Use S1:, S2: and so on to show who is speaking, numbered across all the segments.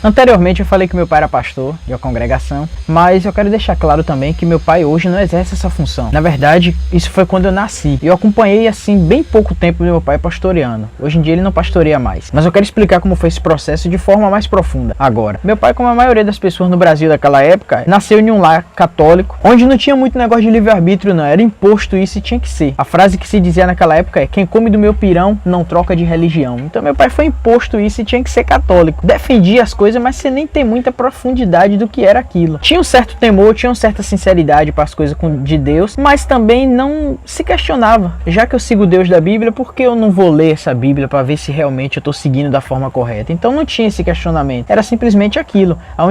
S1: Anteriormente eu falei que meu pai era pastor de uma congregação, mas eu quero deixar claro também que meu pai hoje não exerce essa função. Na verdade, isso foi quando eu nasci. Eu acompanhei assim bem pouco tempo meu pai pastoreando. Hoje em dia ele não pastoreia mais. Mas eu quero explicar como foi esse processo de forma mais profunda agora. Meu pai, como a maioria das pessoas no Brasil daquela época, nasceu em um lar católico, onde não tinha muito negócio de livre-arbítrio não, era imposto isso e tinha que ser. A frase que se dizia naquela época é: quem come do meu pirão não troca de religião. Então meu pai foi imposto isso e tinha que ser católico. Defendia as coisas, mas você nem tem muita profundidade do que era aquilo. Tinha um certo temor, tinha uma certa sinceridade para as coisas de Deus, mas também não se questionava. Já que eu sigo o Deus da Bíblia, por que eu não vou ler essa Bíblia para ver se realmente eu estou seguindo da forma correta? Então não tinha esse questionamento. Era simplesmente aquilo. A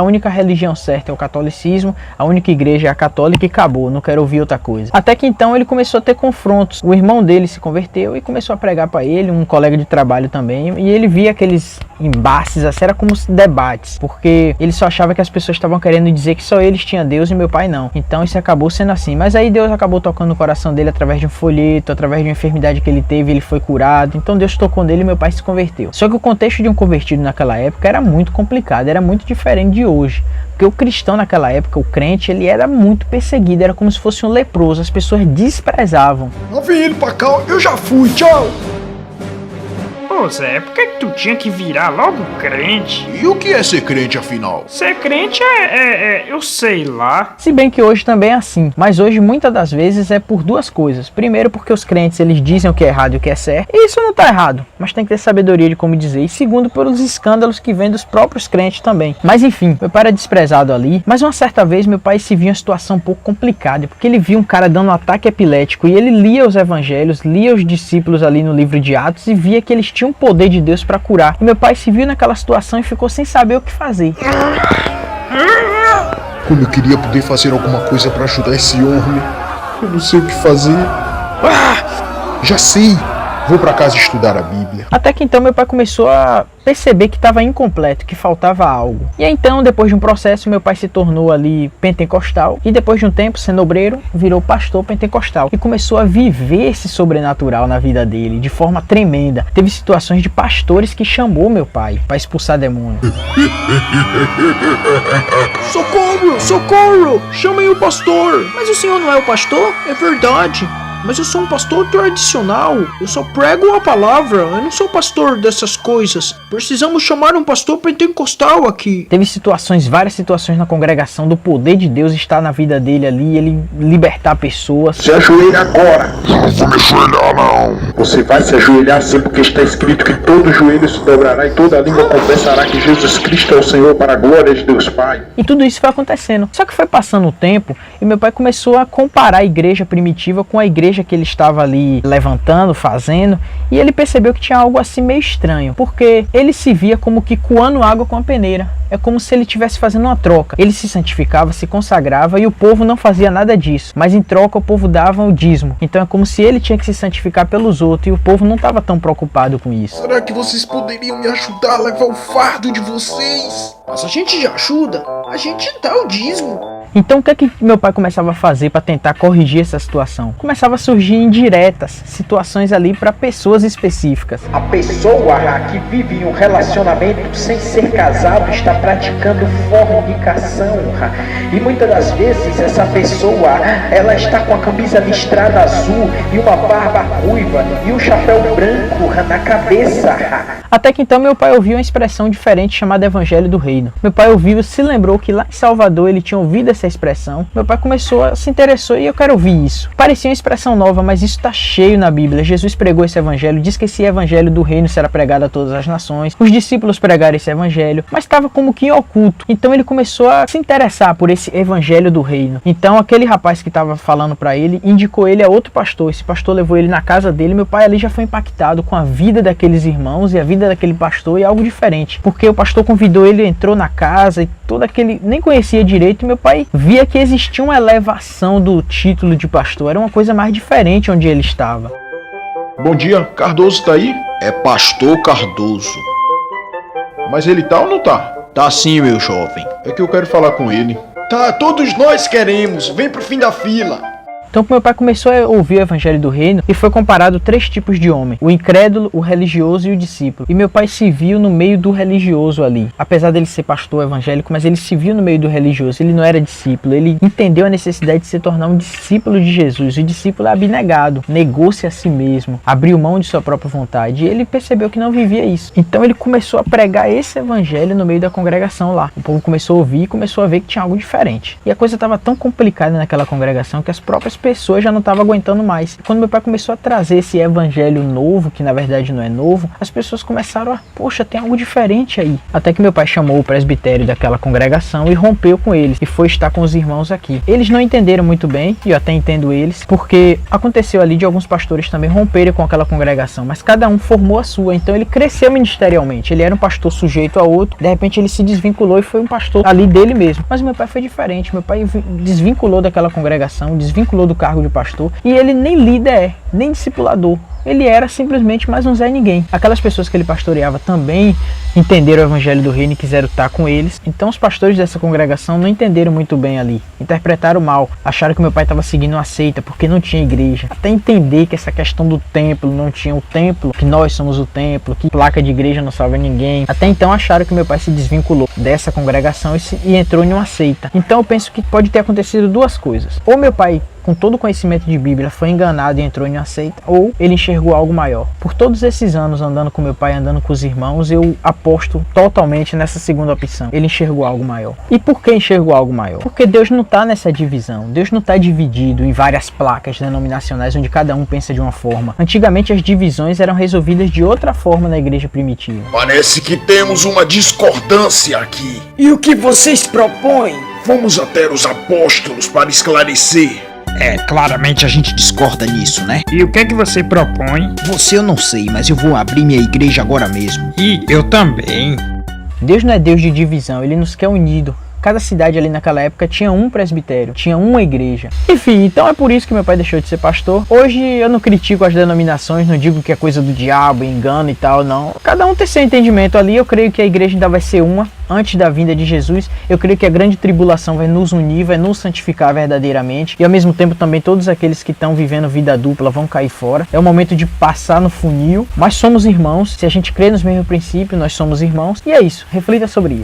S1: única religião certa é o catolicismo, a única igreja é a católica e acabou. Não quero ouvir outra coisa. Até que então ele começou a ter confrontos. O irmão dele se converteu e começou a pregar para ele, um colega de trabalho também, e ele via aqueles embates, assim, era como debates, porque ele só achava que as pessoas estavam querendo dizer que só eles tinham Deus e meu pai não. Então isso acabou sendo assim. Mas aí Deus acabou tocando no coração dele através de um folheto, através de uma enfermidade que ele teve, ele foi curado. Então Deus tocou nele e meu pai se converteu. Só que o contexto de um convertido naquela época era muito complicado, era muito diferente de hoje. Porque o cristão naquela época, o crente, ele era muito perseguido, era como se fosse um leproso, as pessoas desprezavam.
S2: Não vem ele pra cá, eu já fui, tchau!
S3: Ô Zé, por que tu tinha que virar logo crente?
S2: E o que é ser crente afinal?
S3: Ser crente eu sei lá.
S1: Se bem que hoje também é assim, mas hoje muitas das vezes é por duas coisas. Primeiro, porque os crentes eles dizem o que é errado e o que é certo, e isso não tá errado, mas tem que ter sabedoria de como dizer. E segundo, pelos escândalos que vêm dos próprios crentes também. Mas enfim, meu pai era desprezado ali, mas uma certa vez meu pai se viu em uma situação um pouco complicada, porque ele viu um cara dando um ataque epilético e ele lia os evangelhos, lia os discípulos ali no livro de Atos e via que eles tinham um poder de Deus para curar. E meu pai se viu naquela situação e ficou sem saber o que fazer.
S2: Como eu queria poder fazer alguma coisa para ajudar esse homem. Eu não sei o que fazer. Já sei! Vou para casa estudar a Bíblia.
S1: Até que então meu pai começou a perceber que estava incompleto, que faltava algo. E aí, então, depois de um processo, meu pai se tornou ali pentecostal. E depois de um tempo, sendo obreiro, virou pastor pentecostal. E começou a viver esse sobrenatural na vida dele, de forma tremenda. Teve situações de pastores que chamou meu pai para expulsar demônio.
S4: Socorro! Socorro! Chamem o pastor! Mas o senhor não é o pastor? É verdade. Mas eu sou um pastor tradicional, eu só prego a palavra, eu não sou pastor dessas coisas. Precisamos chamar um pastor pentecostal aqui.
S1: Teve várias situações na congregação do poder de Deus estar na vida dele ali, ele libertar pessoas.
S5: Se ajoelha agora.
S2: Não vou me ajoelhar não.
S5: Você vai se ajoelhar sim, porque está escrito que todo joelho se dobrará e toda língua confessará que Jesus Cristo é o Senhor, para a glória de Deus Pai.
S1: E tudo isso foi acontecendo. Só que foi passando o tempo e meu pai começou a comparar a igreja primitiva com a igreja que ele estava ali levantando, fazendo, e ele percebeu que tinha algo assim meio estranho, porque ele se via como que coando água com a peneira. É como se ele estivesse fazendo uma troca. Ele se santificava, se consagrava e o povo não fazia nada disso, mas em troca o povo dava o dízimo. Então é como se ele tinha que se santificar pelos outros e o povo não estava tão preocupado com isso.
S2: Será que vocês poderiam me ajudar a levar o fardo de vocês?
S4: Mas a gente já ajuda, a gente dá o dízimo.
S1: Então o que é que meu pai começava a fazer para tentar corrigir essa situação? Começava a surgir indiretas, situações ali para pessoas específicas.
S6: A pessoa que vive em um relacionamento sem ser casado está praticando fornicação. E muitas das vezes essa pessoa, ela está com a camisa listrada azul e uma barba ruiva e um chapéu branco na cabeça.
S1: Até que então meu pai ouviu uma expressão diferente chamada Evangelho do Reino. Meu pai ouviu, se lembrou que lá em Salvador ele tinha ouvido essa expressão. Meu pai se interessou e eu quero ouvir isso. Parecia uma expressão nova, mas isso está cheio na Bíblia. Jesus pregou esse evangelho, diz que esse evangelho do reino será pregado a todas as nações. Os discípulos pregaram esse evangelho, mas estava como que em oculto. Então ele começou a se interessar por esse evangelho do reino. Então aquele rapaz que estava falando para ele, indicou ele a outro pastor. Esse pastor levou ele na casa dele. Meu pai ali já foi impactado com a vida daqueles irmãos e a vida daquele pastor, e algo diferente. Porque o pastor convidou ele, entrou na casa e todo aquele... nem conhecia direito, e meu pai via que existia uma elevação do título de pastor. Era uma coisa mais diferente onde ele estava.
S2: Bom dia, Cardoso tá aí? É pastor Cardoso. Mas ele tá ou não tá?
S7: Tá sim, meu jovem.
S2: É que eu quero falar com ele.
S4: Tá, todos nós queremos. Vem pro fim da fila.
S1: Então meu pai começou a ouvir o evangelho do reino e foi comparado 3 tipos de homem: o incrédulo, o religioso e o discípulo. E meu pai se viu no meio do religioso ali. Apesar dele ser pastor evangélico, mas ele se viu no meio do religioso. Ele não era discípulo, ele entendeu a necessidade de se tornar um discípulo de Jesus. O discípulo é abnegado, negou-se a si mesmo, abriu mão de sua própria vontade, e ele percebeu que não vivia isso. Então ele começou a pregar esse evangelho no meio da congregação lá. O povo começou a ouvir e começou a ver que tinha algo diferente. E a coisa estava tão complicada naquela congregação que as próprias pessoas já não estavam aguentando mais. E quando meu pai começou a trazer esse evangelho novo, que na verdade não é novo, as pessoas começaram a, poxa, tem algo diferente aí. Até que meu pai chamou o presbitério daquela congregação e rompeu com eles, e foi estar com os irmãos aqui. Eles não entenderam muito bem, e eu até entendo eles, porque aconteceu ali de alguns pastores também romperem com aquela congregação, mas cada um formou a sua, então ele cresceu ministerialmente. Ele era um pastor sujeito a outro, de repente ele se desvinculou e foi um pastor ali dele mesmo. Mas meu pai foi diferente, meu pai desvinculou daquela congregação, desvinculou do cargo de pastor, e ele nem líder é, nem discipulador. Ele era simplesmente mais um Zé Ninguém. Aquelas pessoas que ele pastoreava também entenderam o evangelho do reino e quiseram estar com eles. Então os pastores dessa congregação não entenderam muito bem ali. Interpretaram mal. Acharam que meu pai estava seguindo uma seita porque não tinha igreja. Até entender que essa questão do templo, não tinha o templo, que nós somos o templo, que placa de igreja não salva ninguém. Até então acharam que meu pai se desvinculou dessa congregação e entrou em uma seita. Então eu penso que pode ter acontecido 2 coisas. Ou meu pai, com todo o conhecimento de Bíblia, foi enganado e entrou em uma seita, ou ele enxergou algo maior. Por todos esses anos andando com meu pai, andando com os irmãos, eu aposto totalmente nessa segunda opção. Ele enxergou algo maior. E por que enxergou algo maior? Porque Deus não está nessa divisão. Deus não está dividido em várias placas denominacionais onde cada um pensa de uma forma. Antigamente as divisões eram resolvidas de outra forma na igreja primitiva.
S2: Parece que temos uma discordância aqui.
S4: E o que vocês propõem?
S2: Vamos até os apóstolos para esclarecer.
S7: Claramente a gente discorda nisso, né?
S3: E o que é que você propõe?
S7: Você eu não sei, mas eu vou abrir minha igreja agora mesmo.
S3: E eu também.
S1: Deus não é Deus de divisão, Ele nos quer unido. Cada cidade ali naquela época tinha um presbitério, tinha uma igreja. Enfim, então é por isso que meu pai deixou de ser pastor. Hoje eu não critico as denominações, não digo que é coisa do diabo, engano e tal, não. Cada um tem seu entendimento ali. Eu creio que a igreja ainda vai ser uma antes da vinda de Jesus. Eu creio que a grande tribulação vai nos unir, vai nos santificar verdadeiramente. E ao mesmo tempo também todos aqueles que estão vivendo vida dupla vão cair fora. É o momento de passar no funil, mas somos irmãos. Se a gente crê nos mesmos princípios, nós somos irmãos. E é isso, reflita sobre isso.